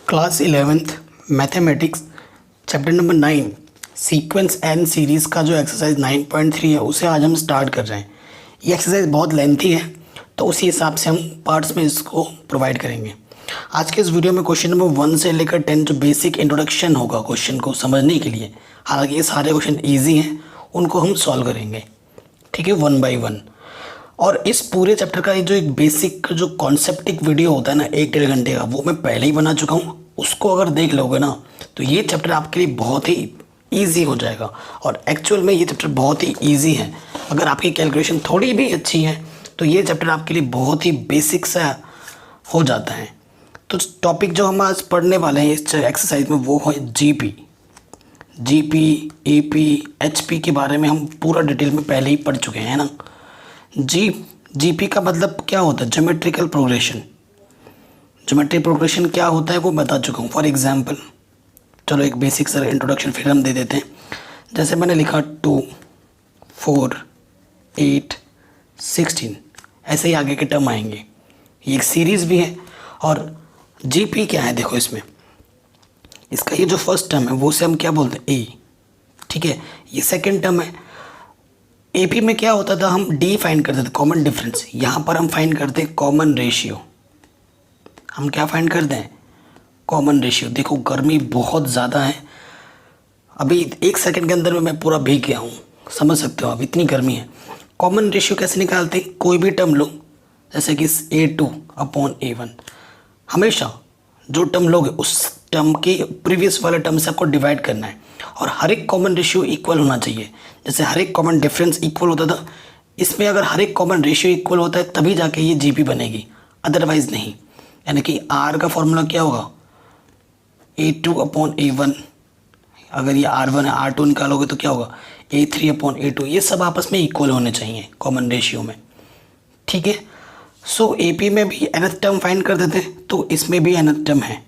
Class 11th mathematics chapter number 9 sequence and series का जो exercise 9.3 है उसे आज हम स्टार्ट कर रहे हैं। ये एक्सरसाइज बहुत लेंथी है तो उसी हिसाब से हम पार्ट्स में इसको प्रोवाइड करेंगे। आज के इस वीडियो में क्वेश्चन नंबर 1 से लेकर 10 जो बेसिक इंट्रोडक्शन होगा क्वेश्चन को समझने के लिए, हालांकि ये सारे क्वेश्चन ईजी हैं, उनको हम सॉल्व करेंगे, ठीक है, 1 बाई 1। और इस पूरे चैप्टर का जो एक बेसिक जो कॉन्सेप्टिक वीडियो होता है ना 1-1.5 घंटे का, वो मैं पहले ही बना चुका हूँ। उसको अगर देख लोगे ना तो ये चैप्टर आपके लिए बहुत ही इजी हो जाएगा। और एक्चुअल में ये चैप्टर बहुत ही इजी है। अगर आपकी कैलकुलेशन थोड़ी भी अच्छी है तो ये चैप्टर आपके लिए बहुत ही बेसिक सा हो जाता है। तो टॉपिक जो हम आज पढ़ने वाले हैं इस एक्सरसाइज में वो है जीपी, एपी, एचपी के बारे में हम पूरा डिटेल में पहले ही पढ़ चुके हैं ना। जीपी का मतलब क्या होता है? Geometrical progression. ज्योमेट्रिक प्रोग्रेशन क्या होता है वो बता चुका हूँ। फॉर एग्जांपल चलो एक बेसिक सा इंट्रोडक्शन फिर हम दे देते हैं। जैसे मैंने लिखा 2, 4, 8, 16, ऐसे ही आगे के टर्म आएंगे। ये एक सीरीज़ भी है। और जीपी क्या है देखो, इसका ये जो फर्स्ट टर्म है वो से हम क्या बोलते हैं? ए, ठीक है। ये सेकेंड टर्म है। एपी में क्या होता था? हम डी फाइंड करते थे, कॉमन डिफरेंस। यहाँ पर हम फाइंड करते हैं कॉमन रेशियो। हम क्या फाइंड करते हैं? Common ratio. देखो गर्मी बहुत ज़्यादा है, अभी 1 सेकंड के अंदर में मैं पूरा भीग गया हूँ, समझ सकते हो आप, इतनी गर्मी है। कॉमन रेशियो कैसे निकालते हैं? कोई भी टर्म लो, जैसे कि A2/A1, हमेशा जो टर्म लोगे उस टर्म के प्रीवियस वाले टर्म से आपको डिवाइड करना है। और हर एक कॉमन रेशियो इक्वल होना चाहिए। जैसे हर एक कॉमन डिफरेंस इक्वल होता था, इसमें अगर हर एक कॉमन रेशियो इक्वल होता है तभी जाके ये जीपी बनेगी, अदरवाइज नहीं। यानी कि आर का फॉर्मूला क्या होगा? A2/A1। अगर ये R1 है, R2 निकालोगे तो क्या होगा? A3/A2। ये सब आपस में इक्वल होने चाहिए कॉमन रेशियो में, ठीक है। सो एपी में भी nth टर्म फाइंड कर देते हैं, तो इसमें भी nth टर्म है।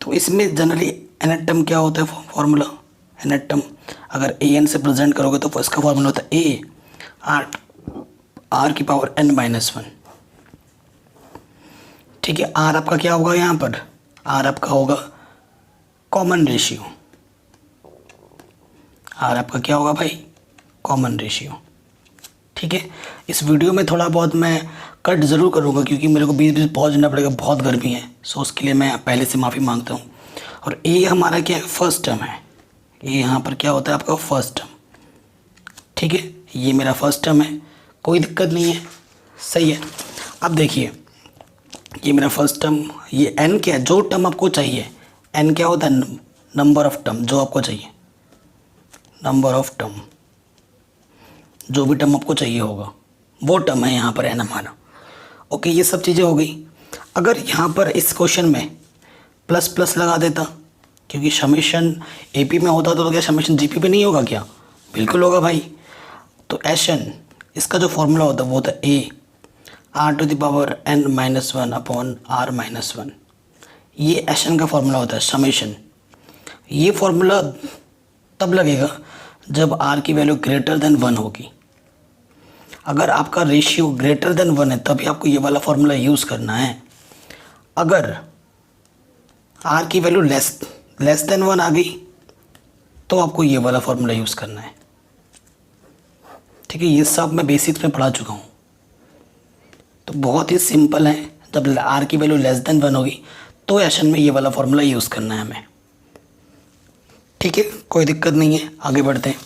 तो इसमें जनरली nth टर्म क्या होता है? फॉर्मूला nth टर्म अगर an से प्रेजेंट करोगे तो इसका फॉर्मूला होता है a r की पावर n-1, ठीक है। r आपका क्या होगा? यहाँ पर r आपका होगा कॉमन रेशियो। r आपका क्या होगा भाई? कॉमन रेशियो, ठीक है। इस वीडियो में थोड़ा बहुत मैं कट ज़रूर करूँगा क्योंकि मेरे को बीच बीच पहुँचना पड़ेगा, बहुत गर्मी है। सो उसके लिए मैं पहले से माफ़ी मांगता हूँ। और ए हमारा क्या है? फर्स्ट टर्म है। ये यहाँ पर क्या होता है आपका? फर्स्ट टर्म, ठीक है। ये मेरा फर्स्ट टर्म है, कोई दिक्कत नहीं है, सही है। अब देखिए ये मेरा फर्स्ट टर्म, ये एन क्या है? जो टर्म आपको चाहिए। एन क्या होता है? नंबर ऑफ टर्म जो आपको चाहिए, नंबर ऑफ टर्म, जो भी टर्म आपको चाहिए होगा वो टर्म है यहाँ पर एन हमारा। ओके, ये सब चीज़ें हो गई। अगर यहाँ पर इस क्वेश्चन में प्लस प्लस लगा देता, क्योंकि समेशन एपी में होता तो क्या समेशन जीपी पे नहीं होगा क्या? बिल्कुल होगा भाई। तो एशन, इसका जो फॉर्मूला होता है वो होता है A(r⁻n-1/r-1)। ये एशन का फॉर्मूला होता है, समेशन। ये फॉर्मूला तब लगेगा जब r की वैल्यू ग्रेटर देन 1 होगी। अगर आपका रेशियो ग्रेटर देन 1 है तभी आपको ये वाला फॉर्मूला यूज़ करना है। अगर r की वैल्यू लेस देन 1 आ गई तो आपको ये वाला फॉर्मूला यूज़ करना है, ठीक है। ये सब मैं बेसिक्स में पढ़ा चुका हूँ, तो बहुत ही सिंपल है। जब r की वैल्यू लेस देन 1 होगी तो एशन में ये वाला फॉर्मूला यूज़ करना है हमें, ठीक है। कोई दिक्कत नहीं है, आगे बढ़ते हैं।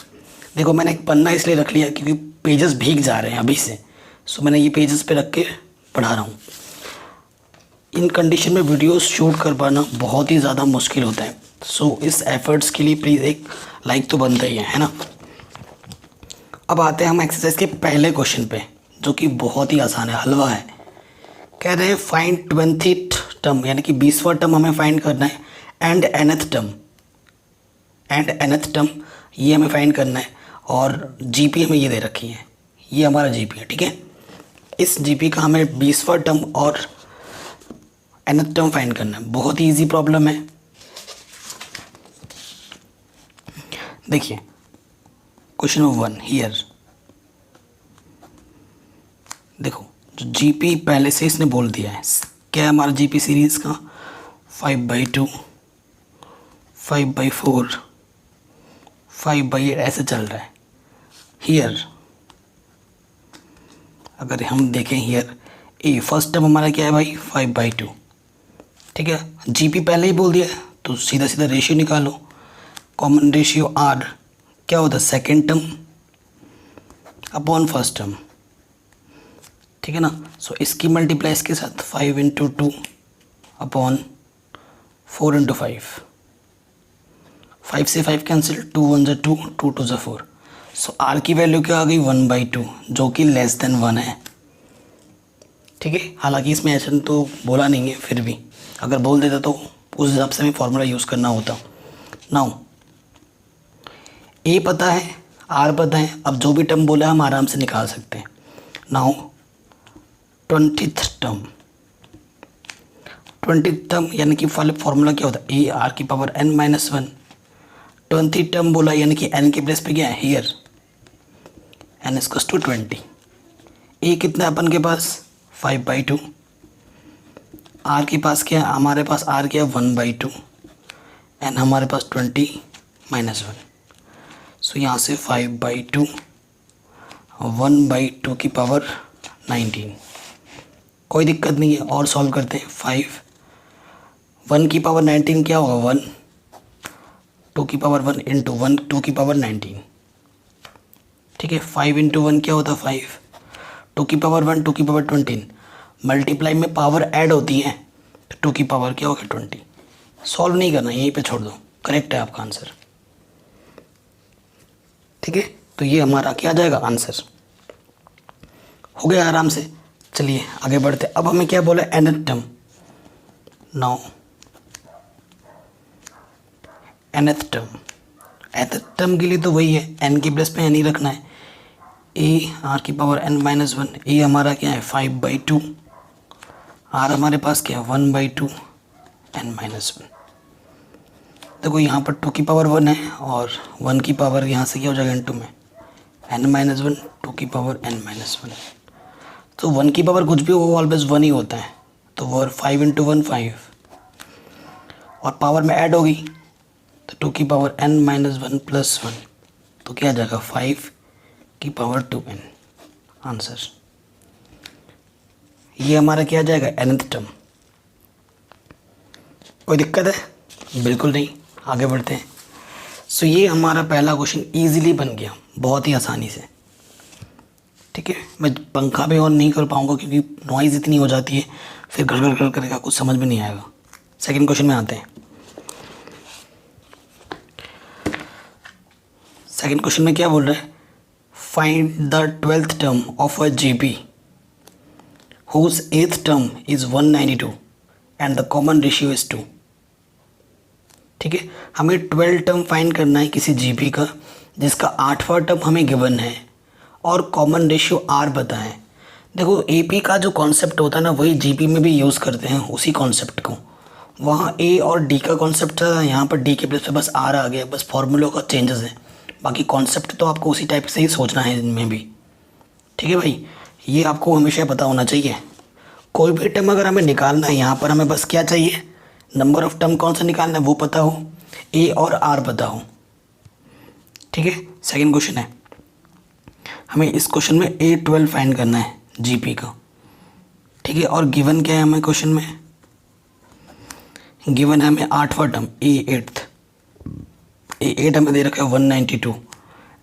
देखो मैंने एक पन्ना इसलिए रख लिया क्योंकि पेजेस भीग जा रहे हैं अभी से, सो मैंने ये पेजेस पे रख के पढ़ा रहा हूँ। इन कंडीशन में वीडियोस शूट कर पाना बहुत ही ज़्यादा मुश्किल होता है। सो इस एफर्ट्स के लिए प्लीज़ एक लाइक तो बनता ही है ना। अब आते हैं हम एक्सरसाइज के पहले क्वेश्चन पे, जो कि बहुत ही आसान है, हलवा है। कह रहे हैं फाइंड 20th टर्म, यानी कि 20वां टर्म हमें फाइंड करना है, एंड nth टर्म ये हमें फाइंड करना है। और जीपी हमें ये दे रखी है, ये हमारा जीपी है, ठीक है। इस जीपी का हमें 20वां टर्म और nth टर्म फाइंड करना है। बहुत ही ईजी प्रॉब्लम है। देखिए क्वेश्चन नंबर 1 हियर। देखो जो जीपी पहले से इसने बोल दिया है, क्या है हमारा जीपी सीरीज़ का? 5/2, 5/4, 5/8 ऐसे चल रहा है। हियर अगर हम देखें हियर ए फर्स्ट टर्म हमारा क्या है भाई 5/2, ठीक है। जीपी पहले ही बोल दिया है तो सीधा सीधा रेशियो निकालो। कॉमन रेशियो आर क्या होता है second term upon first term, ठीक है ना। सो इसकी मल्टीप्लाई इसके साथ 5/2 अपॉन 4/5, 5 से 5 कैंसिल, 2 1 ज़ा 2, 2 2 ज़ा 4। सो आर की वैल्यू क्या आ गई 1/2 जो कि लेस देन 1 है, ठीक है। हालांकि इसमें ऐसा तो बोला नहीं है, फिर भी अगर बोल देता तो उस हिसाब से हमें फॉर्मूला यूज़ करना होता। नाउ ए पता है, आर पता है, अब जो भी टर्म बोला हम आराम से निकाल सकते हैं। नाउ 20th टर्म यानी कि फॉर्मूला क्या होता है ए आर की पावर n-1। 20th टर्म बोला यानी कि n के प्लेस पे क्या है हियर n इक्वल्स टू 20। ए कितना अपन के पास 5/2, आर के पास क्या है हमारे पास आर क्या है 1/2 एंड हमारे पास 20-1। सो यहाँ से 5/2 1/2 की पावर 19, कोई दिक्कत नहीं है और सॉल्व करते हैं। 1 की पावर 19 क्या होगा 1, 2 की पावर 1 इंटू 1 2 की पावर 19, ठीक है। 5 इंटू 1 क्या होता है 5, 2 की पावर 1 2 की पावर 20, मल्टीप्लाई में पावर ऐड होती है तो 2 की पावर क्या होगा 20। सॉल्व नहीं करना, यहीं पे छोड़ दो, करेक्ट है आपका आंसर, ठीक है। तो ये हमारा क्या आ जाएगा आंसर, हो गया आराम से। चलिए आगे बढ़ते। अब हमें क्या बोला nth term. Now nth term के लिए तो वही है n की प्लेस पे n ही रखना है। ए आर की पावर n-1, ए हमारा क्या है 5/2, आर हमारे पास क्या है 1/2 n-1। देखो यहाँ पर 2 की पावर 1 है और 1 की पावर यहाँ से क्या हो जाएगा इंटू में n-1, 2 की पावर n-1। तो 1 की पावर कुछ भी हो वो ऑलवेज 1 ही होता है, तो वो 5 इंटू 1 5 और पावर में ऐड होगी तो 2 की पावर n-1 प्लस 1, तो क्या आ जाएगा 5 की पावर 2n आंसर। ये हमारा क्या आ जाएगा nth टर्म। कोई दिक्कत है बिल्कुल नहीं, आगे बढ़ते हैं। सो ये हमारा पहला क्वेश्चन इजीली बन गया बहुत ही आसानी से, ठीक है। मैं पंखा भी ऑन नहीं कर पाऊंगा क्योंकि नॉइज़ इतनी हो जाती है, फिर गड़गड़ करेगा, कुछ समझ में नहीं आएगा। सेकंड क्वेश्चन में आते हैं। सेकंड क्वेश्चन में क्या बोल रहा है find the 12th term of a GP whose 8th term is 192 and the common ratio is 2, ठीक है। हमें 12 टर्म फाइंड करना है किसी जीपी का जिसका 8वां टर्म हमें गिवन है और कॉमन रेशियो आर पता है। देखो एपी का जो कॉन्सेप्ट होता है ना वही जीपी में भी यूज़ करते हैं उसी कॉन्सेप्ट को। वहाँ ए और डी का कॉन्सेप्ट था, यहाँ पर डी के प्लेस पे बस आर आ गया, बस फॉर्मूलों का चेंजेस है, बाकी कॉन्सेप्ट तो आपको उसी टाइप से ही सोचना है इनमें भी, ठीक है भाई। ये आपको हमेशा पता होना चाहिए। कोई भी टर्म अगर हमें निकालना है यहाँ पर हमें बस क्या चाहिए नंबर ऑफ टर्म कौन सा निकालना है वो पता हो, ए और आर पता हो, ठीक है। सेकंड क्वेश्चन है हमें इस क्वेश्चन में A12 फाइंड करना है जीपी का, ठीक है। और गिवन क्या है हमें क्वेश्चन में, गिवन है हमें 8वां टर्म A8 हमें दे रखा है 192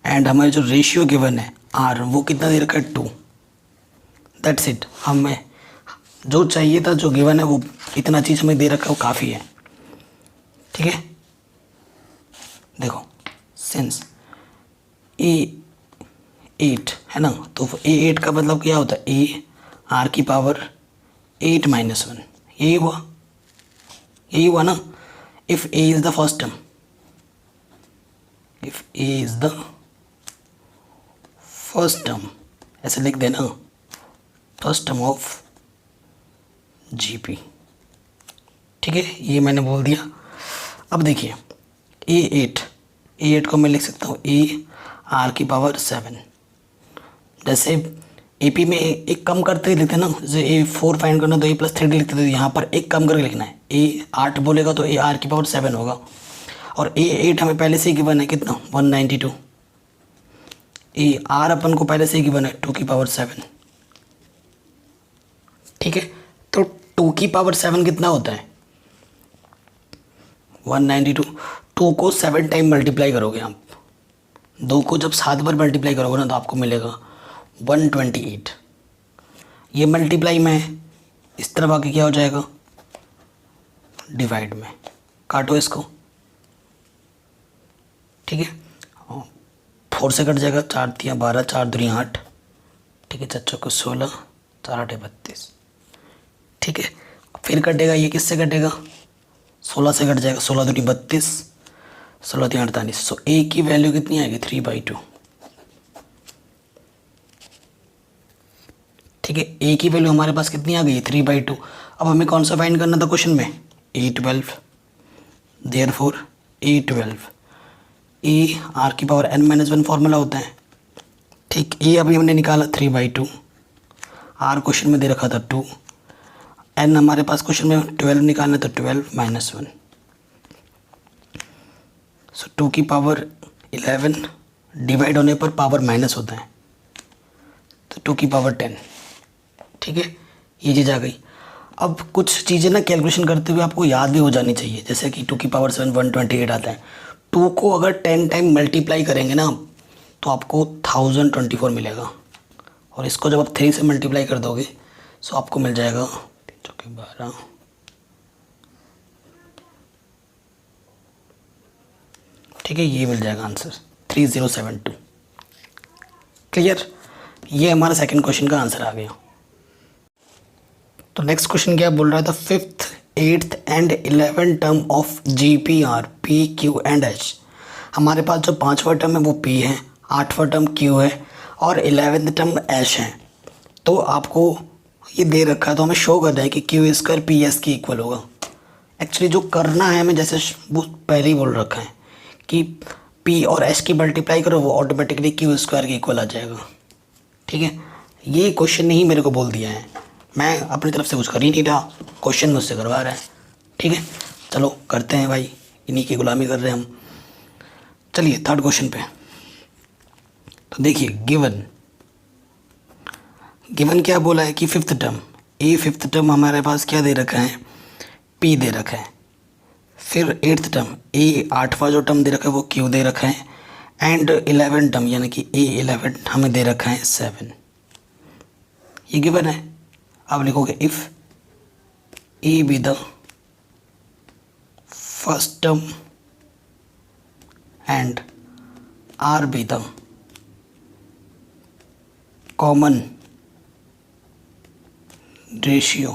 एंड हमारे जो रेशियो गिवन है आर वो कितना दे रखा है 2। दैट्स इट, हमें जो चाहिए था जो गिवन है वो इतना चीज़ हमें दे रखा है वो काफ़ी है, ठीक है। देखो सिंस A8 है ना, तो A8 का मतलब क्या होता है ए आर की पावर 8-1, यही हुआ ना। If A is the first term, if A is the first term ऐसे लिख देना, फर्स्ट टर्म ऑफ जीपी, ठीक है। ये मैंने बोल दिया। अब देखिए A8 को मैं लिख सकता हूँ ए आर की पावर 7। जैसे एपी में एक कम करते ही लिखते हैं ना, जैसे A4 फाइंड करना तो A+3D लिखते थे, यहाँ पर एक कम करके लिखना है। A8 बोलेगा तो AR⁴ होगा, और A8 हमें पहले से ही गिवन है कितना 192। AR अपन को पहले से ही गिवन है 2⁴। ठीक है, तो 2⁴ कितना होता है 192। 2 को 7 टाइम मल्टीप्लाई करोगे आप, 2 को जब 7 बार मल्टीप्लाई करोगे ना तो आपको मिलेगा 128। ये मल्टीप्लाई में इस तरफ आके क्या हो जाएगा, डिवाइड में, काटो इसको। ठीक है, 4 से कट जाएगा, 4 3 12, 4 2 8। ठीक है, 4 को 16, 4 8 32। ठीक है, फिर कटेगा, ये किससे कटेगा 16 से कट जाएगा, 16 2 32, 16 3 48। सो ए की वैल्यू कितनी आएगी 3/2। ठीक है, ए की वैल्यू हमारे पास कितनी आ गई 3/2। अब हमें कौन सा फाइंड करना था क्वेश्चन में, A12। Therefore A12 AR⁴n-1 formula होता है। ठीक, ए अभी हमने निकाला 3/2, आर क्वेश्चन में दे रखा था 2, एन हमारे पास क्वेश्चन में 12 निकालना तो 12 - 1। सो 2⁻11 डिवाइड होने पर पावर माइनस होता है, तो 2⁻10। ठीक है, ये चीज़ आ गई। अब कुछ चीज़ें ना कैलकुलेशन करते हुए आपको याद भी हो जानी चाहिए, जैसे कि 2⁻7 128 आता है। 2 को अगर 10 टाइम मल्टीप्लाई करेंगे ना तो आपको 1024 मिलेगा, और इसको जब आप 3 से मल्टीप्लाई कर दोगे तो आपको मिल जाएगा 12। ठीक है, ये मिल जाएगा आंसर 3072। क्लियर, ये हमारा सेकंड क्वेश्चन का आंसर आ गया। तो नेक्स्ट क्वेश्चन क्या बोल रहा था, 5th 8th and 11th term of GPR P Q and H। हमारे पास जो 5वां टर्म है वो P है, 8वां टर्म Q है, और 11th टर्म H है। तो आपको ये दे रखा है, तो हमें शो करना है कि Q² PS के इक्वल होगा। एक्चुअली जो करना है हमें, जैसे वो पहले ही बोल रखा है कि P और H की मल्टीप्लाई करो, वो ऑटोमेटिकली Q² के इक्वल आ जाएगा। ठीक है, ये क्वेश्चन ने ही मेरे को बोल दिया है, मैं अपनी तरफ से कुछ कर ही नहीं रहा, क्वेश्चन मुझसे करवा रहा है। ठीक है, चलो करते हैं भाई, इन्हीं की गुलामी कर रहे हैं हम। चलिए थर्ड क्वेश्चन पे। तो देखिए गिवन क्या बोला है कि 5th टर्म, ए 5th टर्म हमारे पास क्या दे रखा है, P दे रखा है। फिर 8th टर्म ए 8वां जो टर्म दे रखा है वो Q दे रखा है, एंड 11th टर्म यानी कि A11 हमें दे रखा है 7। ये गिवन है। अब लिखोगे if A be the first term and R be the common ratio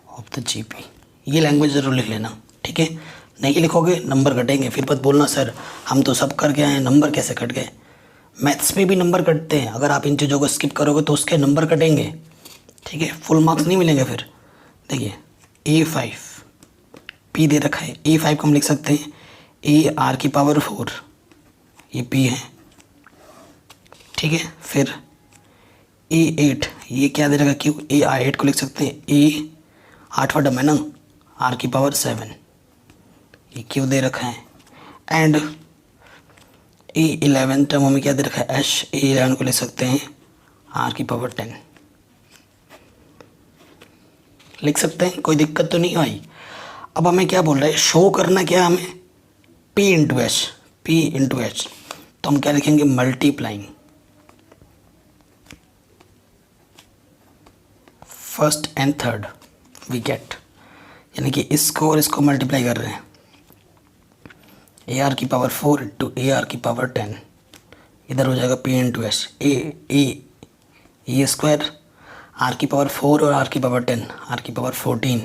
of the GP। ये लैंग्वेज ज़रूर लिख लेना। ठीक है, नहीं लिखोगे नंबर कटेंगे, फिर मत बोलना सर हम तो सब कर गए हैं, नंबर कैसे कट गए। मैथ्स में भी नंबर कटते हैं, अगर आप इन चीज़ों को स्किप करोगे तो उसके नंबर कटेंगे। ठीक है, फुल मार्क्स नहीं मिलेंगे फिर। देखिए A5 P दे रखा है, A5 को हम लिख सकते हैं AR⁴, ये P है। ठीक है, फिर A8 ये क्या दे रखा Q, AR8 को लिख सकते हैं A 8वां टर्म है ना R⁴, ये Q दे रखा है। एंड A11 टर्म हमें क्या दे रखा है H, A11 को लिख सकते हैं R⁴। लिख सकते हैं, कोई दिक्कत तो नहीं आई। अब हमें क्या बोल रहा है, शो करना क्या हमें P इंटू H। तो हम क्या लिखेंगे, multiplying first and third we get, यानी कि इसको और इसको मल्टीप्लाई कर रहे हैं। AR⁴ इंटू AR⁴ इधर हो जाएगा P इंटू H, ए स्क्वायर R⁴ और R⁴ 14।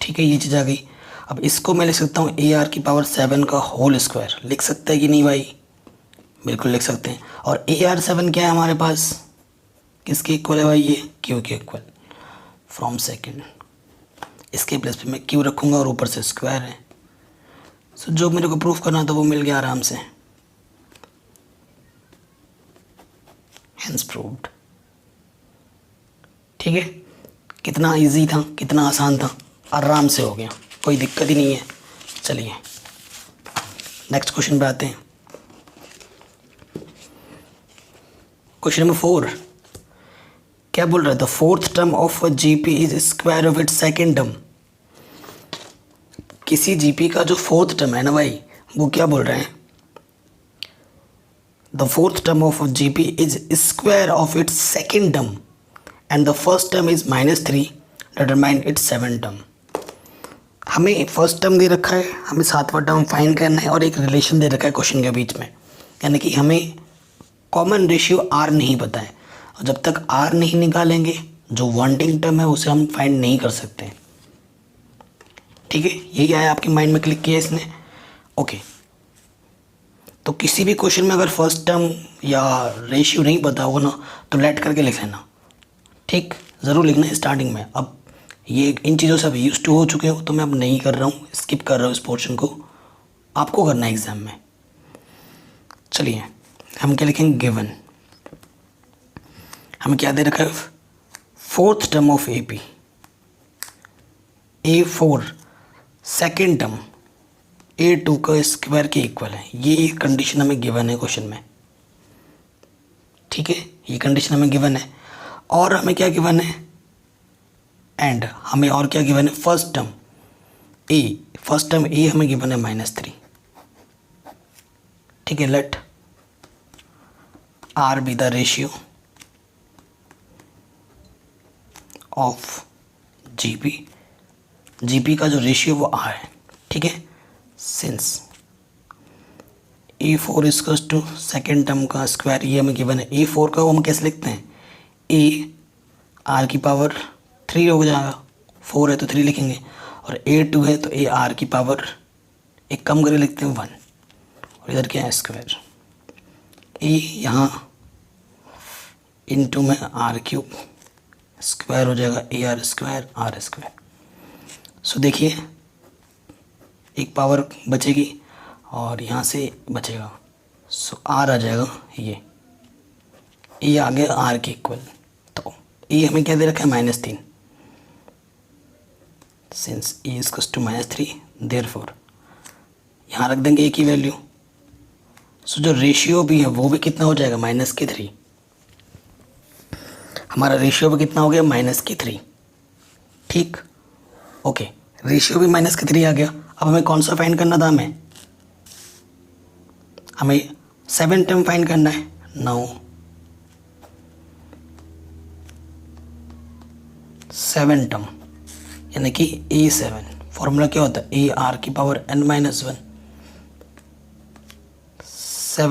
ठीक है, ये चीज़ आ गई। अब इसको मैं लिख सकता हूँ AR⁴ का होल स्क्वायर। लिख सकते हैं कि नहीं भाई, बिल्कुल लिख सकते हैं। और AR7 क्या है हमारे पास, किसके इक्वल है भाई, ये Q के इक्वल फ्रॉम सेकेंड। इसके प्लेस पे मैं Q रखूँगा और ऊपर से स्क्वायर है। सो जो मेरे को प्रूफ करना था वो मिल गया आराम से। Hence proved. ठीक है, कितना इजी था, कितना आसान था, आराम से हो गया, कोई दिक्कत ही नहीं है। चलिए नेक्स्ट क्वेश्चन पे आते हैं। क्वेश्चन नंबर 4 क्या बोल रहा है? The fourth term of GP is square of its second term. किसी जीपी का जो फोर्थ टर्म है ना भाई, वो क्या बोल रहे हैं? The fourth term of GP is square of its second term and the first term is -3, determine its seven term. हमें फर्स्ट टर्म दे रखा है, हमें सातवां टर्म फाइंड करना है और एक रिलेशन दे रखा है क्वेश्चन के बीच में, यानी कि हमें कॉमन रेशियो आर नहीं पता है, और जब तक आर नहीं निकालेंगे जो वांटिंग टर्म है उसे हम फाइंड नहीं कर सकते। ठीक है, यही आया आपके माइंड में, क्लिक किया इसने। ओके, तो किसी भी क्वेश्चन में अगर फर्स्ट टर्म या रेशियो नहीं पता होगा ना तो लेट करके लिख लेना। ठीक, ज़रूर लिखना है स्टार्टिंग में। अब ये इन चीज़ों से अब यूज टू हो चुके हो तो मैं अब नहीं कर रहा हूँ, स्किप कर रहा हूँ इस पोर्शन को, आपको करना है एग्ज़ाम में। चलिए हम क्या लिखेंगे? गिवन। हमें क्या दे रखा है? Fourth term of A P, A4 second term A2 का स्क्वायर के इक्वल है। ये कंडीशन हमें गिवन है क्वेश्चन में। ठीक है, ये कंडीशन हमें गिवन है, और हमें क्या गिवन है? एंड हमें और क्या गिवन है? First term A, first term A हमें गिवन है -3। ठीक है, let R be the ratio of GP का जो रेशियो वो R है। ठीक है, since A4 equals to second term का स्क्वायर, ये हमें गिवन है। A4 का वो हम कैसे लिखते हैं? A R की पावर 3 हो जाएगा, 4 है तो 3 लिखेंगे, और A2 है तो A R की पावर एक कम करके लिखते हैं 1, और इधर क्या है? स्क्वायर। A यहाँ इनटू में R³ स्क्वायर हो जाएगा, AR स्क्वायर R स्क्वायर। सो देखिए एक पावर बचेगी और यहाँ से बचेगा, सो R आ जाएगा, ये आ गया R के इक्वल। तो ए हमें क्या दे रखा है? -3। Since A equals to -3 therefore यहाँ रख देंगे ए की वैल्यू। सो जो रेशियो भी है वो भी कितना हो जाएगा? -3। हमारा रेशियो भी कितना हो गया? -3। ठीक, ओके, रेशियो भी -3 आ गया। अब हमें कौन सा फाइंड करना था? हमें 7 टर्म फाइंड करना है। नाउ 7 टर्म यानी कि A7, फॉर्मूला क्या होता है? AR की पावर n-1 7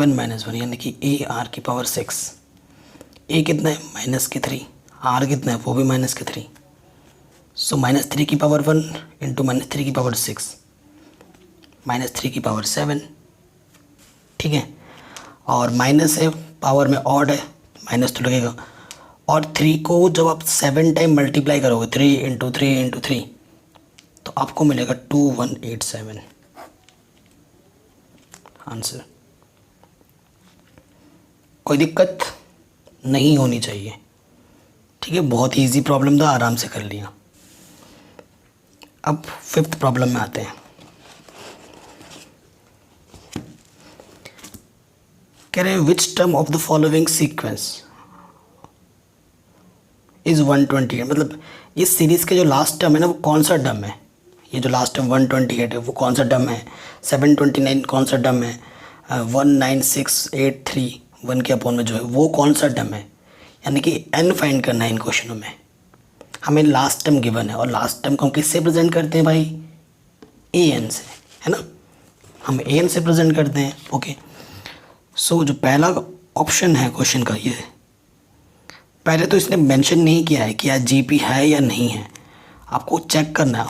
- 1 यानी कि AR की पावर 6। A कितना है? -3। R कितना है? वो भी -3। सो -3 की पावर 1 इंटू -3 की पावर 6, -3 की पावर 7। ठीक है, और माइनस है, पावर में ऑड है, माइनस तो लगेगा। और 3 को जब आप 7 टाइम मल्टीप्लाई करोगे, 3 इंटू 3 इंटू 3, तो आपको मिलेगा 2187 आंसर। कोई दिक्कत नहीं होनी चाहिए। ठीक है, बहुत ही ईजी प्रॉब्लम था, आराम से कर लिया। अब 5th प्रॉब्लम में आते हैं। कह रहे हैं which term of the following sequence is 128। मतलब इस सीरीज़ के जो लास्ट टर्म है ना वो कौन सा टर्म है? ये जो लास्ट टर्म 128 है वो कौन सा टर्म है? 729 कौन सा टर्म है? 19683 1 के अपॉन में जो है वो कौन सा टर्म है? यानी कि n फाइंड करना है इन क्वेश्चनों में। हमें लास्ट टर्म गिवन है, और लास्ट टर्म को हम किससे प्रेजेंट करते हैं भाई? an से, है ना? हम an से प्रेजेंट करते हैं। ओके, सो जो पहला ऑप्शन है क्वेश्चन का, ये पहले तो इसने मेंशन नहीं किया है कि यार जीपी है या नहीं है, आपको चेक करना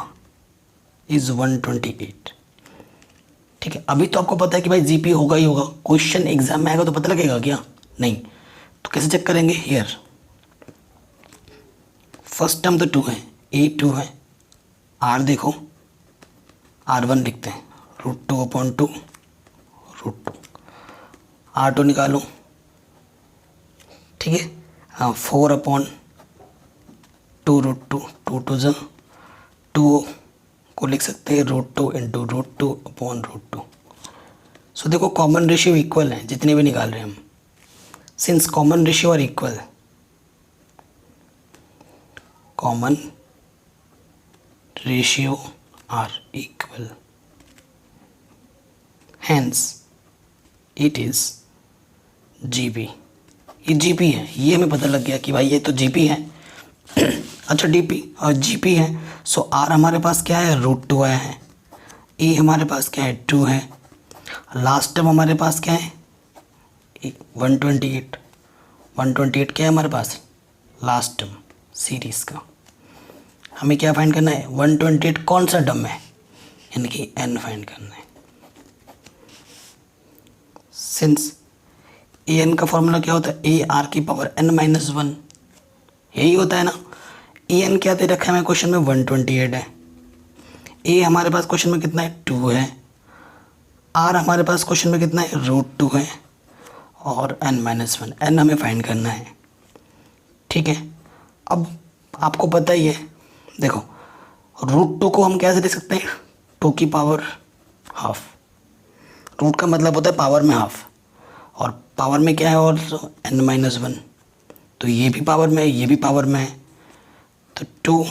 इज़ 128। ठीक है, अभी तो आपको पता है कि भाई जीपी होगा ही होगा, क्वेश्चन एग्जाम में आएगा तो पता लगेगा क्या? नहीं, तो कैसे चेक करेंगे? हियर फर्स्ट टर्म तो 2 है, A2 है, R देखो R1 लिखते हैं, √2/2 √2, R2 निकालो ठीक है। हाँ, 4/2√2, 2 2 को लिख सकते हैं √2 इंटू √2/√2। सो देखो कॉमन रेशियो इक्वल है जितने भी निकाल रहे हैं हम। Since common ratio R equal, common ratio R equal, hence it is GP. ये जीपी है, ये हमें पता लग गया कि भाई ये तो जीपी है। अच्छा डीपी और जीपी है। सो आर हमारे पास क्या है, √2 आया है। ए हमारे पास क्या है, 2 है। लास्ट टर्म हमारे पास क्या है, 128। 128 क्या है हमारे पास, लास्ट टर्म सीरीज़ का। हमें क्या फाइंड करना है, 128 कौन सा टर्म है, यानी कि एन फाइंड करना है। सिंस ए एन का फॉर्मूला क्या होता है, ए आर की पावर n-1, यही होता है ना। ए एन क्या दे रखा है हमें क्वेश्चन में, 128 है। ए हमारे पास क्वेश्चन में कितना है, 2 है। आर हमारे पास क्वेश्चन में कितना है, √2 है। और n-1, एन हमें फाइंड करना है। ठीक है, अब आपको पता ही है, देखो √2 को हम कैसे लिख सकते हैं, 2 की पावर हाफ। रूट का मतलब होता है पावर में हाफ, और पावर में क्या है, और n-1, तो ये भी पावर में है, ये भी पावर में है, तो 2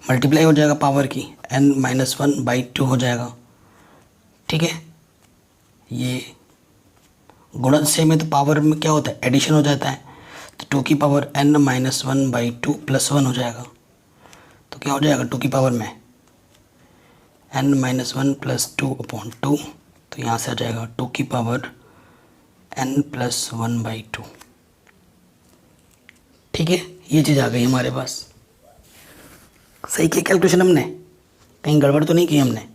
मल्टीप्लाई हो जाएगा पावर की, n-1/2 हो जाएगा। ठीक है, ये गुणन से में तो पावर में क्या होता है, एडिशन हो जाता है, तो 2 की पावर n-1/2 + 1 हो जाएगा। तो क्या हो जाएगा, 2 की पावर में n-1 + 2/2, तो यहाँ से आ जाएगा 2 की पावर n + 1/2। ठीक है, ये चीज़ आ गई हमारे पास। सही की कैलकुलेशन हमने, कहीं गड़बड़ तो नहीं की हमने।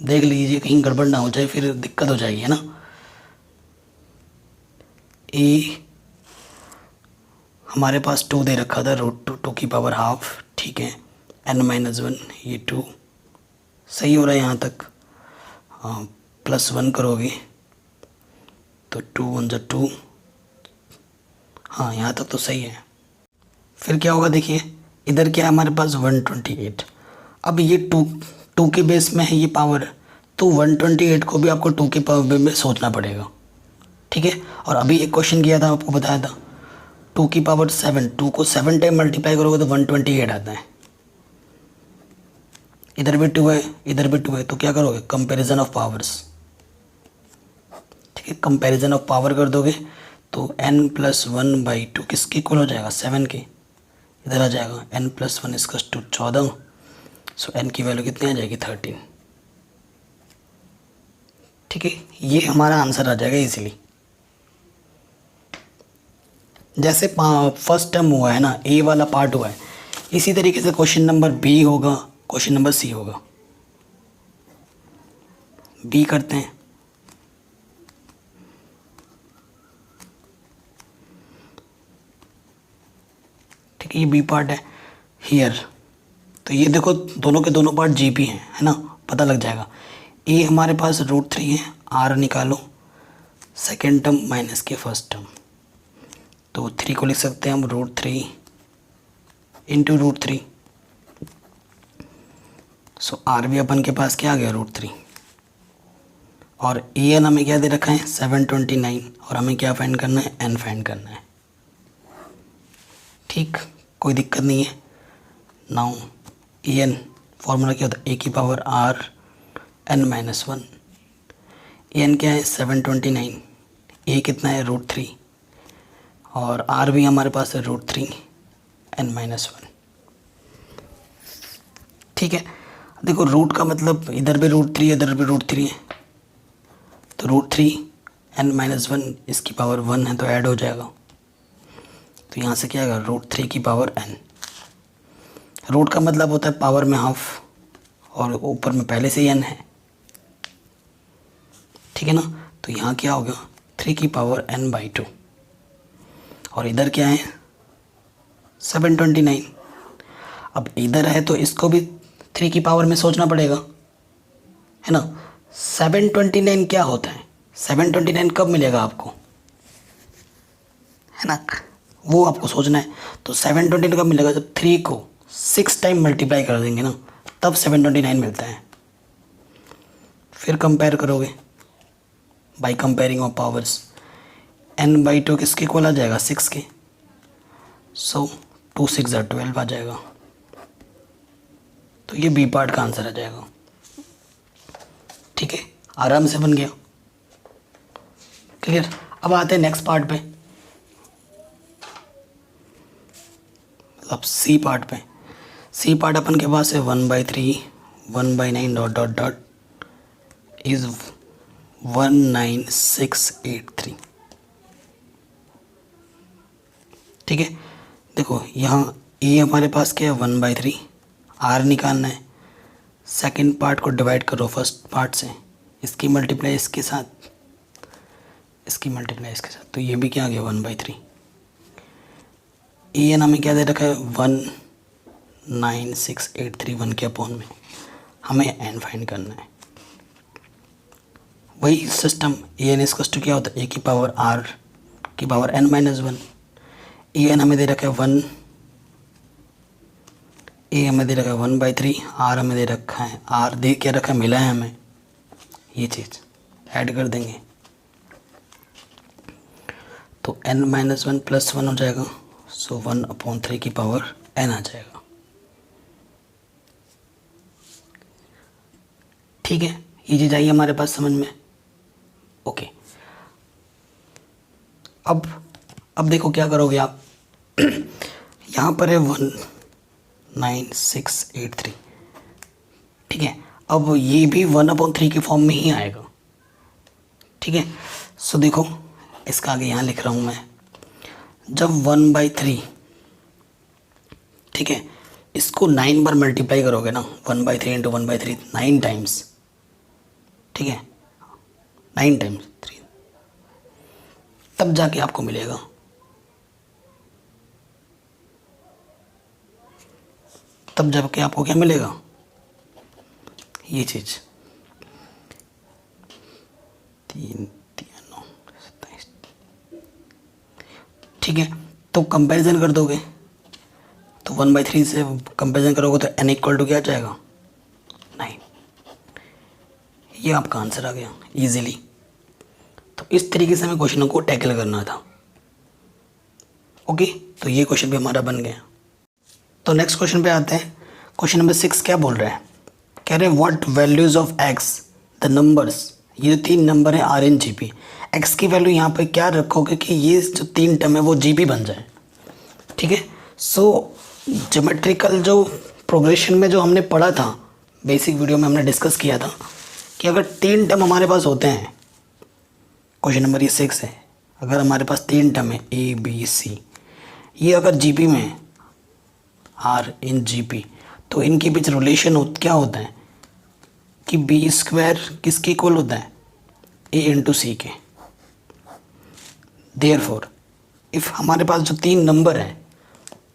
देख लीजिए कहीं गड़बड़ ना हो जाए, फिर दिक्कत हो जाएगी, है ना। ए हमारे पास 2 दे रखा था, √2 की पावर हाफ। ठीक है, n-1, ये 2 सही हो रहा है यहाँ तक। हाँ, +1 करोगे तो 2 1 = 2। हाँ, यहाँ तक तो सही है। फिर क्या होगा, देखिए इधर क्या है हमारे पास, 128। अब ये 2 के बेस में है ये पावर, तो 128 को भी आपको 2 के पावर में सोचना पड़ेगा। ठीक है, और अभी एक क्वेश्चन किया था, आपको बताया था 2 की पावर 7, 2 को 7 टाइम मल्टीप्लाई करोगे तो 128 आता है। इधर भी 2 है, इधर भी 2 है, तो क्या करोगे, कंपैरिजन ऑफ पावर्स। ठीक है, कंपैरिजन ऑफ पावर कर दोगे तो n + 1/2 किसके इक्वल हो जाएगा, 7 के। इधर आ जाएगा n + 1 = 14। सो n की वैल्यू कितनी आ जाएगी, 13। ठीक है, ये हमारा आंसर आ जाएगा इजीली। जैसे फर्स्ट टर्म हुआ है ना, ए वाला पार्ट हुआ है, इसी तरीके से क्वेश्चन नंबर बी होगा, क्वेश्चन नंबर सी होगा। बी करते हैं। ठीक है, ये बी पार्ट है हियर। तो ये देखो दोनों के दोनों पार्ट जीपी हैं, है ना, पता लग जाएगा। ए हमारे पास √3 है, आर निकालो, सेकेंड टर्म माइनस के फर्स्ट टर्म, तो 3 को लिख सकते हैं हम √3 इंटू √3। सो आर भी अपन के पास क्या आ गया, √3। और ए एन हमें क्या दे रखा है, 729, और हमें क्या फाइंड करना है, एन फाइंड करना है। ठीक, कोई दिक्कत नहीं है। नाउ ए एन फॉर्मूला क्या होता है, ए की power are n-1। A N क्या है, 729, ए कितना है, √3, और आर भी हमारे पास है √3 n-1। ठीक है, देखो रूट का मतलब इधर भी √3 इधर भी √3 है, तो √3 n-1 इसकी पावर 1 है, तो ऐड हो जाएगा। तो यहाँ से क्या आएगा, √3 की पावर n। रूट का मतलब होता है पावर में हाफ, और ऊपर में पहले से ही n है। ठीक है ना, तो यहाँ क्या होगा, 3 की पावर n/2, और इधर क्या है, 729। अब इधर है तो इसको भी 3 की पावर में सोचना पड़ेगा, है ना। 729 क्या होता है, 729 कब मिलेगा आपको, है ना, वो आपको सोचना है। तो 729 कब मिलेगा, जब 3 को 6 टाइम मल्टीप्लाई कर देंगे ना, तब 729 मिलता है। फिर कंपेयर करोगे by comparing of powers, n/2 किसके इक्वल आ जाएगा, 6 के। सो 2 6 12 आ जाएगा। तो ये बी पार्ट का आंसर आ जाएगा। ठीक है, आराम से बन गया, क्लियर। अब आते हैं नेक्स्ट पार्ट पे, अब सी पार्ट पे। सी पार्ट अपन के पास है 1/3 1/9 डॉट डॉट डॉट इज 19683। ठीक है, देखो यहाँ ए हमारे पास क्या है 1/3, आर निकालना है। सेकंड पार्ट को डिवाइड करो फर्स्ट पार्ट से, इसकी मल्टीप्लाई इसके साथ, इसकी मल्टीप्लाई इसके साथ, तो ये भी क्या आ गया 1/3। ए एन हमें क्या दे रखा है 19683 के अपॉन में, हमें एन फाइंड करना है। वही सिस्टम, ए एन इसकस टू क्या होता है, ए की पावर आर की पावर n-1। ए एन हमें दे रखा है 1, ए हमें दे रखा है 1/3, आर हमें दे रखा है, आर दे के रखा है, मिला है हमें, ये चीज़ ऐड कर देंगे तो n-1 + 1 हो जाएगा। सो 1/3 की पावर n आ जाएगा। ठीक है, ये चीज़ आई हमारे पास समझ में। ओके, अब देखो क्या करोगे आप यहाँ पर है 19683। ठीक है, अब ये भी 1/3 के फॉर्म में ही आएगा। ठीक है, सो देखो इसका आगे यहाँ लिख रहा हूँ मैं, जब 1/3, ठीक है, इसको 9 बार मल्टीप्लाई करोगे ना, 1/3 इंटू 1/3 9 टाइम्स, ठीक है, 9 टाइम्स 3, तब जाके आपको मिलेगा। तब जाके आपको क्या मिलेगा, ये चीज़ 3 3 9 27। ठीक है, तो कंपैरिजन कर दोगे तो 1/3 से कंपैरिजन करोगे तो n इक्वल टू क्या आ जाएगा 9। ये आपका आंसर आ गया इजीली। तो इस तरीके से हमें क्वेश्चनों को टैकल करना था। ओके, तो ये क्वेश्चन भी हमारा बन गया। तो नेक्स्ट क्वेश्चन पे आते हैं। क्वेश्चन नंबर 6 क्या बोल रहा है, कह रहे हैं what values of X the numbers, ये जो 3 नंबर है are in G P, X की वैल्यू यहाँ पे क्या रखोगे कि ये जो 3 टर्म है वो जी पी बन जाए। ठीक है, सो ज्योमेट्रिकल जो प्रोग्रेशन में जो हमने पढ़ा था, बेसिक वीडियो में हमने डिस्कस किया था कि अगर 3 टर्म हमारे पास होते हैं, क्वेश्चन नंबर ये 6 है, अगर हमारे पास 3 टर्म है ए बी सी, ये अगर जी पी में आर इन जी पी, तो इनके बीच रिलेशन क्या होता है कि बी स्क्वायर किसके इक्वल होता है, ए इंटू सी के। देयरफॉर इफ़ हमारे पास जो 3 नंबर हैं,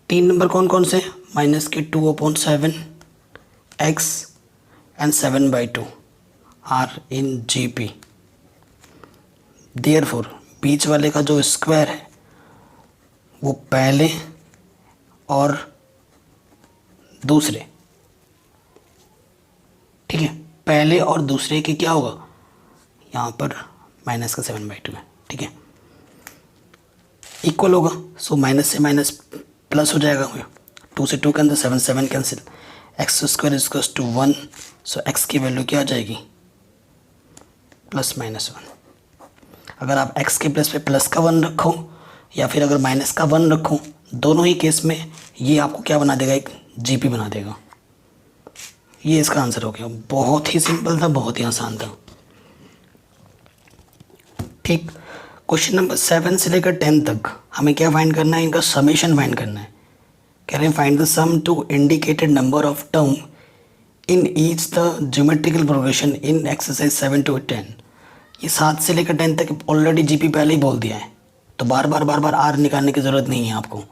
3 नंबर कौन कौन से, -2/7 x and 7/2 are in G P. Therefore बीच वाले का जो स्क्वायर है वो पहले और दूसरे, ठीक है, पहले और दूसरे के क्या होगा, यहाँ पर माइनस का 7/2 है, ठीक है, इक्वल होगा। सो माइनस से माइनस प्लस हो जाएगा, 2 से 2 cancel, 7 7 cancel, x² equals to 1। So x की वैल्यू क्या आ जाएगी, +-1। अगर आप x के प्लेस पे प्लस का 1 रखो या फिर अगर माइनस का 1 रखो, दोनों ही केस में ये आपको क्या बना देगा, एक जीपी बना देगा। ये इसका आंसर हो गया। बहुत ही सिंपल था, बहुत ही आसान था। ठीक, क्वेश्चन नंबर 7 से लेकर 10 तक हमें क्या फाइंड करना है, इनका समेशन फाइंड करना है। कह रहे हैं find the sum to indicated number of term in each the geometrical progression in exercise 7 to 10। ये 7 से लेकर 10 तक ऑलरेडी जीपी पहले ही बोल दिया है, तो बार बार आर निकालने की ज़रूरत नहीं है आपको।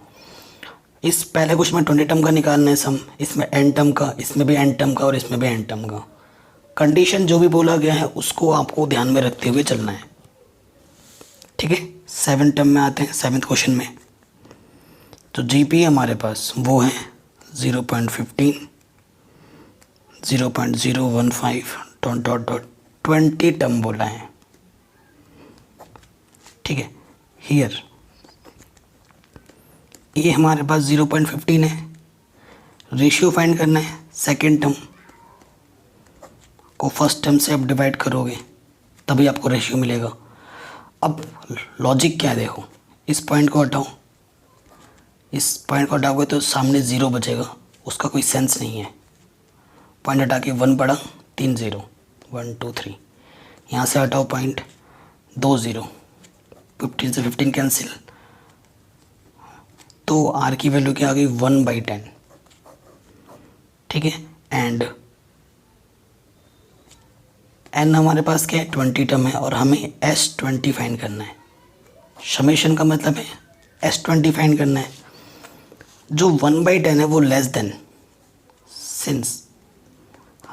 इस पहले कुछ में 20 टर्म का निकालना है सम, इसमें n टर्म का, इसमें भी n टर्म का और इसमें भी n टर्म का। कंडीशन जो भी बोला गया है उसको आपको ध्यान में रखते हुए चलना है, ठीक है। 7 टर्म में आते हैं, 7th क्वेश्चन में। तो जीपी हमारे पास वो है 0.15, 0.015 डॉट डॉट डॉट 20 टर्म बोला है, ठीक है। हियर ये हमारे पास 0.15 है, रेशियो फाइंड करना है। सेकेंड टर्म को फर्स्ट टर्म से आप डिवाइड करोगे तभी आपको रेशियो मिलेगा। अब लॉजिक क्या है देखो, इस पॉइंट को हटाओ, इस पॉइंट को हटाओगे तो सामने ज़ीरो बचेगा, उसका कोई सेंस नहीं है। पॉइंट हटा के 1 पड़ा, 3 0, 1 2 3, यहाँ से हटाओ पॉइंट, 2 0, 15 से 15 कैंसिल, तो आर की वैल्यू क्या आ गई 1/10, ठीक है। एंड एन हमारे पास क्या है 20 टर्म है और हमें S20 फाइंड करना है। समेशन का मतलब है S20 फाइंड करना है। जो 1/10 है वो less than, since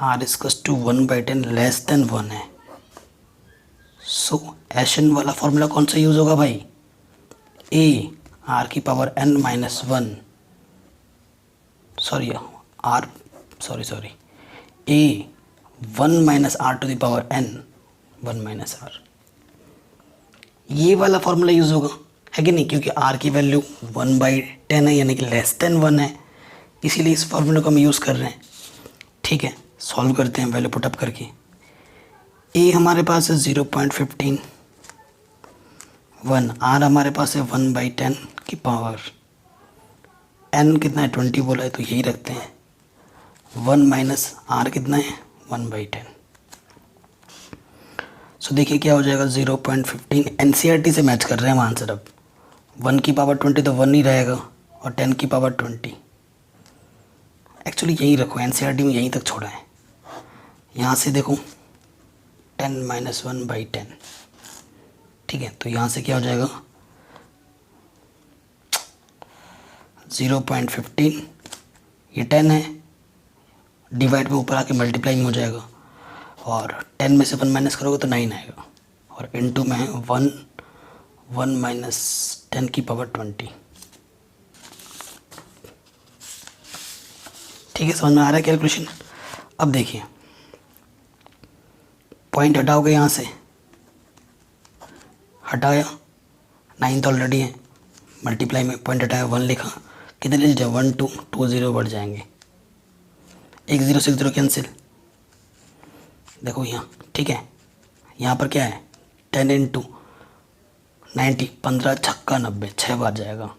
R equals to 1/10 less than 1 है, सो एशन वाला फॉर्मूला कौन सा यूज़ होगा भाई, ए आर की power n minus 1, sorry A 1 minus R to the power n, 1 minus R, ये वाला फॉर्मूला यूज़ होगा, है कि नहीं, क्योंकि r की वैल्यू 1/10 है यानी कि लेस देन 1 है, इसीलिए इस फॉर्मूले को हम यूज़ कर रहे हैं, ठीक है। सॉल्व करते हैं वैल्यू पुटअप करके। ए हमारे पास है 0.15, 1, आर हमारे पास है 1/10 की पावर, n कितना है 20 बोला है तो यही रखते हैं, 1 माइनस आर कितना है 1/10। सो देखिए क्या हो जाएगा 0.15, NCERT से मैच कर रहे हैं हम आंसर। अब 1 की पावर 20 तो 1 ही रहेगा और 10 की पावर 20, एक्चुअली यही रखो, NCERT में यहीं तक छोड़ा है। यहाँ से देखो 10 माइनस 1/10, ठीक है। तो यहाँ से क्या हो जाएगा 0.15, ये 10 है, डिवाइड में ऊपर आके मल्टीप्लाइंग हो जाएगा और 10 में से 1 माइनस करोगे तो 9 आएगा और इनटू में है 1 माइनस 10 की पावर 20, ठीक है। समझ में आ रहा है कैलकुलेशन। अब देखिए पॉइंट हटाओगे, यहाँ से हटाया, 9 तो ऑलरेडी है, मल्टीप्लाई में पॉइंट हटाया 1 लिखा, कितने ले जाए 1 2 2 0 बढ़ जाएंगे, 1 0 से 0 कैंसिल, देखो यहाँ, ठीक है। यहाँ पर क्या है 10 इंटू 90, 15 छक्का 90, 6 बार जाएगा,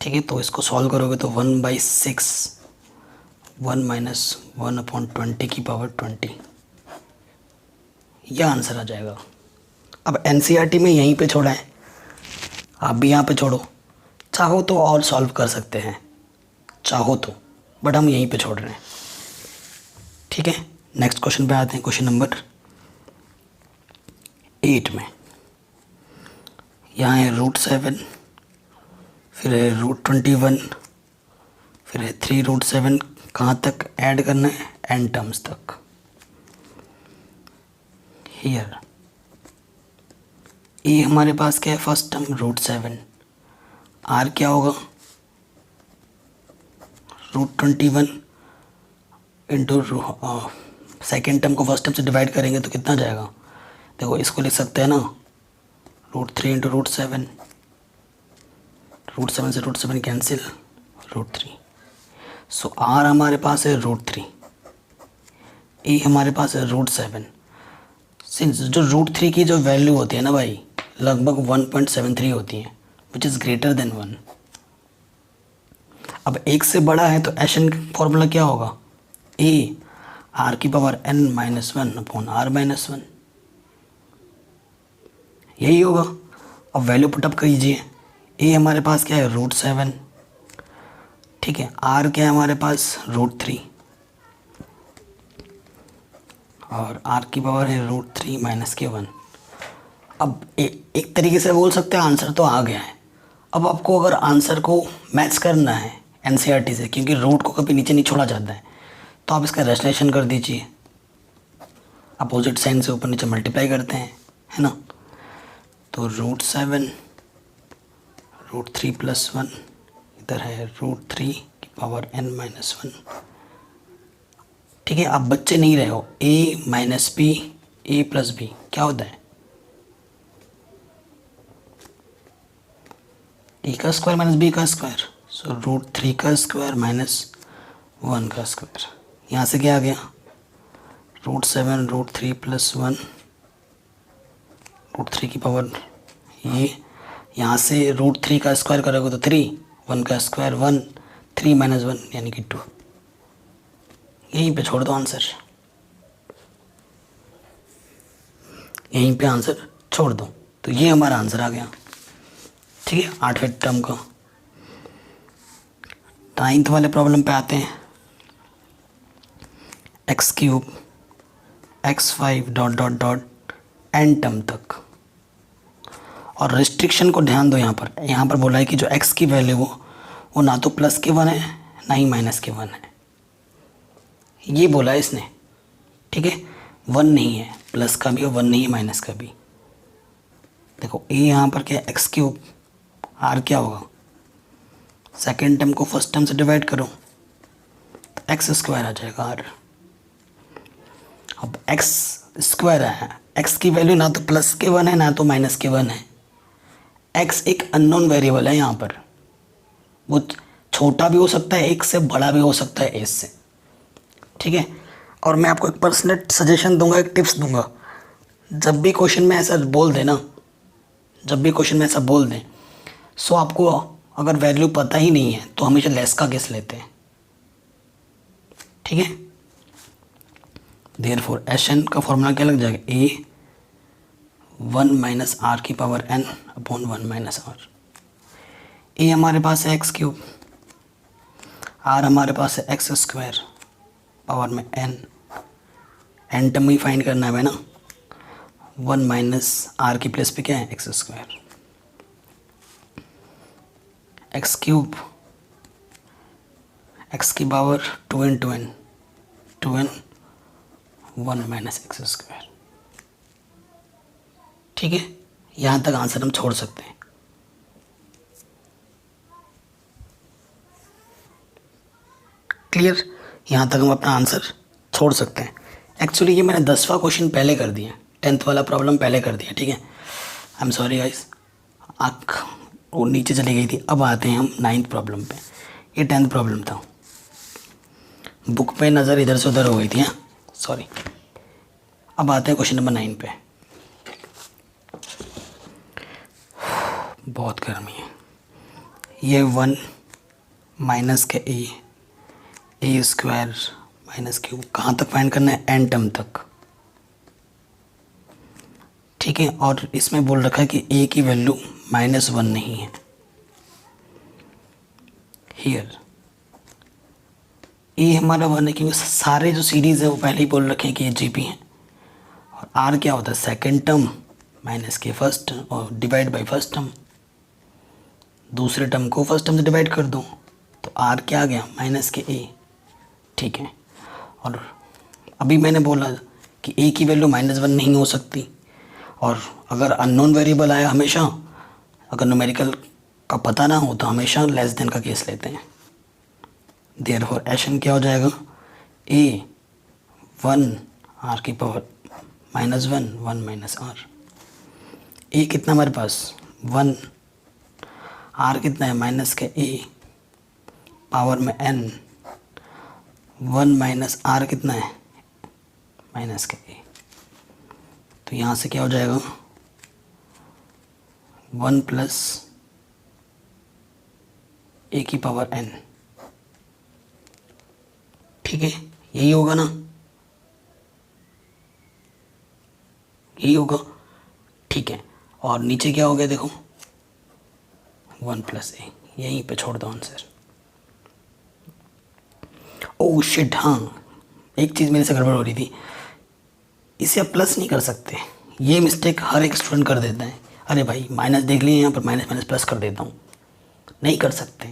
ठीक है। तो इसको सॉल्व करोगे तो 1/6, 1 माइनस 1/20 की पावर 20, यह आंसर आ जाएगा। अब NCERT में यहीं पे छोड़ा है, आप भी यहाँ पे छोड़ो, चाहो तो और सॉल्व कर सकते हैं, चाहो तो, बट हम यहीं पे छोड़ रहे हैं, ठीक है। नेक्स्ट क्वेश्चन पे आते हैं, क्वेश्चन नंबर 8 में। यहाँ है √7, फिर है √21, फिर है 3√7, कहाँ तक ऐड करना है n टर्म्स तक। हियर ए हमारे पास क्या है फर्स्ट टर्म √7, आर क्या होगा √21 इंटू सेकेंड टर्म को फर्स्ट टर्म से डिवाइड करेंगे तो कितना जाएगा, देखो इसको लिख सकते हैं ना √3 इंटू √7, √7 से √7 कैंसिल, √3, सो आर हमारे पास है √3, ए हमारे पास है √7। सिंस जो √3 की जो वैल्यू होती है ना भाई लगभग 1.73 होती है, विच इज़ ग्रेटर देन 1। अब एक से बड़ा है तो एशन फॉर्मूला क्या होगा, ए आर की पावर n माइनस 1/r-1, यही होगा। अब वैल्यू पुटअप कीजिए, ए हमारे पास क्या है √7, ठीक है, आर क्या है हमारे पास √3 और आर की पावर है √3 माइनस के 1। अब एक तरीके से बोल सकते हैं आंसर तो आ गया है। अब आपको अगर आंसर को मैच करना है एनसीईआरटी से, क्योंकि रूट को कभी नीचे नहीं छोड़ा जाता है। तो आप इसका रेस्ट्रेशन कर दीजिए, अपोजिट साइन से ऊपर नीचे मल्टीप्लाई करते हैं, है ना। तो √7 √3 + 1, इधर है √3n-1। ठीक है, आप बच्चे नहीं रहे हो, a - b a + b क्या होता है, a² - b², सो √3² - 1²। यहाँ से क्या आ गया, √7 √3 + 1 √3 की पावर ये, यहाँ से √3² करोगे तो 3, 1² 1, 3 - 1 यानी कि 2। यहीं पे छोड़ दो आंसर, यहीं पे आंसर छोड़ दो। तो ये हमारा आंसर आ गया। ठीक है, 8वें टर्म का। 9th वाले प्रॉब्लम पे आते हैं। x³ x5 ... n टर्म तक। और रिस्ट्रिक्शन को ध्यान दो, यहाँ पर बोला है कि जो x की वैल्यू वो ना तो +1 है ना ही -1 है, ये बोला है इसने। ठीक है, 1 नहीं है, प्लस का भी और 1 नहीं है माइनस का भी। देखो a यहाँ पर क्या है, x³ r क्या होगा, सेकेंड टर्म को फर्स्ट टर्म से डिवाइड करो तो x² आ जाएगा r। अब x² है, x की वैल्यू ना तो +1 है ना तो -1 है। x एक अननोन वेरिएबल है, यहाँ पर वो छोटा भी हो सकता है, 1 से बड़ा भी हो सकता है s से। ठीक है, और मैं आपको एक पर्सनल सजेशन दूंगा, एक टिप्स दूंगा। जब भी क्वेश्चन में ऐसा बोल दें ना, जब भी क्वेश्चन में ऐसा बोल दें, सो आपको अगर वैल्यू पता ही नहीं है तो हमेशा लेस का गेस लेते हैं। ठीक है, देयरफॉर Sn का फॉर्मूला क्या लग जाएगा, a 1 - r⁴n/1 - r। a हमारे पास है x³, r हमारे पास है x², पावर में n टर्म ही फाइंड करना है ना। 1 - r की प्लेस पे क्या है, x²। x³ x की पावर 2n 1 - x²। ठीक है, यहाँ तक आंसर हम छोड़ सकते हैं। क्लियर, यहाँ तक हम अपना आंसर छोड़ सकते हैं। एक्चुअली ये मैंने 10वां क्वेश्चन पहले कर दिया, 10th वाला प्रॉब्लम पहले कर दिया। ठीक है, आई एम सॉरी गाइस, आँख वो नीचे चली गई थी। अब आते हैं हम 9th प्रॉब्लम पे। ये 10th प्रॉब्लम था, बुक पे नज़र इधर से उधर हो गई थी, हाँ सॉरी। अब आते हैं क्वेश्चन नंबर 9 पे। बहुत गर्मी है। ये 1 माइनस के a² -3 कहाँ तक फाइंड करना है, n टर्म तक। ठीक है, और इसमें बोल रखा है कि a की वैल्यू -1 नहीं है। हियर a हमारा 1 है, क्योंकि सारे जो सीरीज़ है वो पहले ही बोल रखे हैं कि ये GP है। और r क्या होता है, सेकेंड टर्म माइनस के फर्स्ट और डिवाइड बाय फर्स्ट टर्म। दूसरे टर्म को फर्स्ट टर्म से डिवाइड कर दो तो r क्या आ गया, -a। ठीक है, और अभी मैंने बोला कि a की वैल्यू -1 नहीं हो सकती, और अगर अननोन वेरिएबल आया हमेशा, अगर न्यूमेरिकल का पता ना हो तो हमेशा लेस देन का केस लेते हैं। देयरफॉर Sn क्या हो जाएगा, a 1 r की पावर -1 1 - r। a कितना हमारे पास 1, r कितना है माइनस के a, पावर में n, 1 - r कितना है माइनस के a। तो यहाँ से क्या हो जाएगा, 1 + a की पावर n। ठीक है, यही होगा ना, यही होगा। ठीक है, और नीचे क्या हो गया देखो, 1 + a, यहीं पे छोड़ दो आंसर। ओह शिट, हाँ एक चीज़ मेरे से गड़बड़ हो रही थी, इसे आप प्लस नहीं कर सकते। ये मिस्टेक हर एक स्टूडेंट कर देता है। अरे भाई माइनस देख लिए, यहाँ पर माइनस प्लस कर देता हूँ, नहीं कर सकते।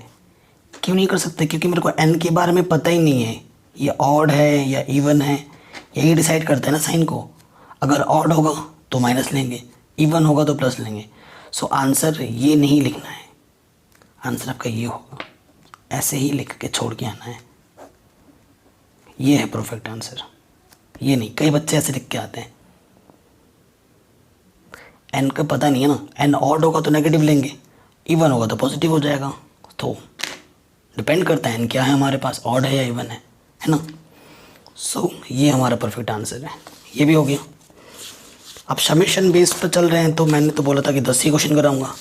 क्यों नहीं कर सकते? क्योंकि मेरे को n के बारे में पता ही नहीं है, ये ऑड है या इवन है, यही डिसाइड करते हैं ना साइन को। अगर ऑड होगा तो माइनस लेंगे, इवन होगा तो प्लस लेंगे। सो आंसर ये नहीं लिखना है, आंसर आपका ये होगा, ऐसे ही लिख के छोड़ के आना है। ये है परफेक्ट आंसर, ये नहीं। कई बच्चे ऐसे लिख के आते हैं, एन का पता नहीं है ना, एन ऑड होगा तो नेगेटिव लेंगे, इवन होगा तो पॉजिटिव हो जाएगा। तो डिपेंड करता है एन क्या है हमारे पास, ऑड है या इवन है ना। सो ये हमारा परफेक्ट आंसर है, ये भी हो गया। अब समेशन बेस पर चल रहे हैं, तो मैंने तो बोला था कि 10 ही क्वेश्चन कराऊंगा,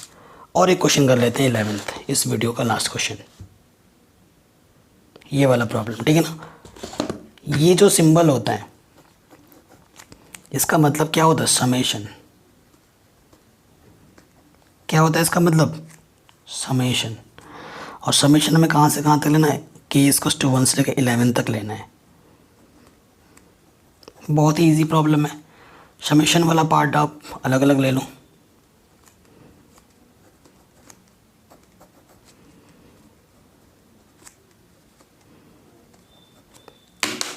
और एक क्वेश्चन कर लेते हैं 11th, इस वीडियो का लास्ट क्वेश्चन, ये वाला प्रॉब्लम, ठीक है ना। ये जो सिंबल होता है इसका मतलब क्या होता है? समेशन। क्या होता है इसका मतलब? समेशन। और समेशन हमें कहाँ से कहाँ तक लेना है? k = 1 से लेकर 11 तक लेना है। बहुत ही ईजी प्रॉब्लम है। समेशन वाला पार्ट आप अलग अलग ले लो।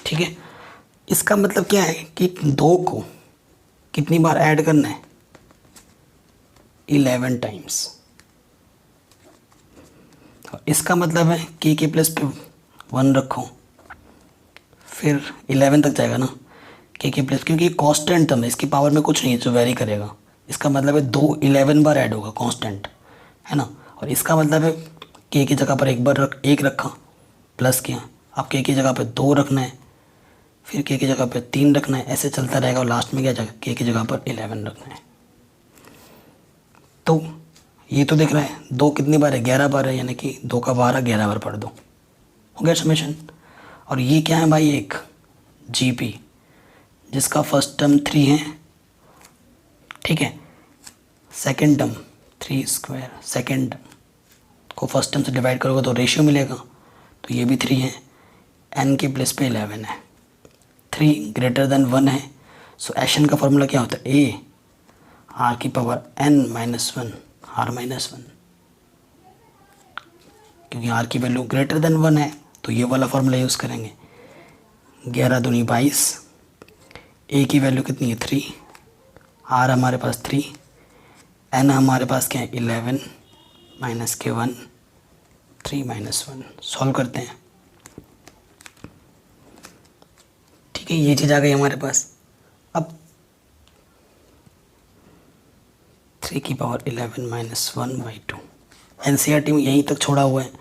ठीक है, इसका मतलब क्या है कि 2 को कितनी बार ऐड करना है? 11 टाइम्स। इसका मतलब है के प्लेस पे 1 रखो, फिर 11 तक जाएगा ना, के प्लेस, क्योंकि कांस्टेंट टर्म है, इसकी पावर में कुछ नहीं है जो वेरी करेगा। इसका मतलब है 11 बार ऐड होगा, कांस्टेंट है ना। और इसका मतलब है के की जगह पर एक रखा, प्लस किया, अब के की जगह पर 2 रखना है, फिर के की जगह पर 3 रखना है, ऐसे चलता रहेगा। और लास्ट में क्या जाएगा? के की जगह पर 11 रखना है। तो ये तो देख रहा है 2 कितनी बार है? 11 बार है, यानी कि 2 का 12, 11 बार पढ़ दो, हो गया समेशन। और ये क्या है भाई? एक जीपी, जिसका फर्स्ट टर्म 3 है, ठीक है, सेकंड टर्म 3² सेकंड को फर्स्ट टर्म से डिवाइड करोगे तो रेशियो मिलेगा, तो ये भी 3 है, एन के प्लेस पे 11 है, 3 > 1 है। सो एशन का फॉर्मूला क्या होता है? ए आर की पावर n - 1 r - 1, क्योंकि r की वैल्यू > 1 है तो ये वाला फॉर्मूला यूज़ करेंगे। 11 दूनी 22, a की वैल्यू कितनी है? 3, r हमारे पास 3, n हमारे पास क्या है? 11 माइनस के 1, 3 - 1। सॉल्व करते हैं, ठीक है, ये चीज़ आ गई हमारे पास। अब 3 की पावर 11 - 1/2, एनसीईआरटी में यहीं तक छोड़ा हुआ है,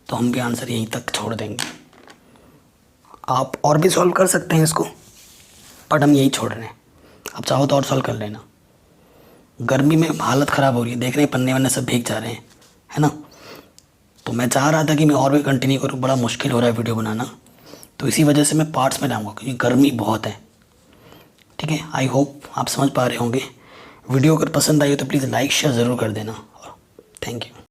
तो हम भी आंसर यहीं तक छोड़ देंगे। आप और भी सॉल्व कर सकते हैं इसको, बट हम यही छोड़ रहे हैं। आप चाहो तो और सॉल्व कर लेना। गर्मी में हालत ख़राब हो रही है, देख रहे हैं पन्ने वन्ने सब भीग जा रहे हैं, है ना। तो मैं चाह रहा था कि मैं और भी कंटिन्यू करूँ, बड़ा मुश्किल हो रहा है वीडियो बनाना, तो इसी वजह से मैं पार्ट्स में लाऊंगा, क्योंकि गर्मी बहुत है। ठीक है, आई होप आप समझ पा रहे होंगे। वीडियो अगर पसंद आई हो तो प्लीज़ लाइक शेयर ज़रूर कर देना। Thank you.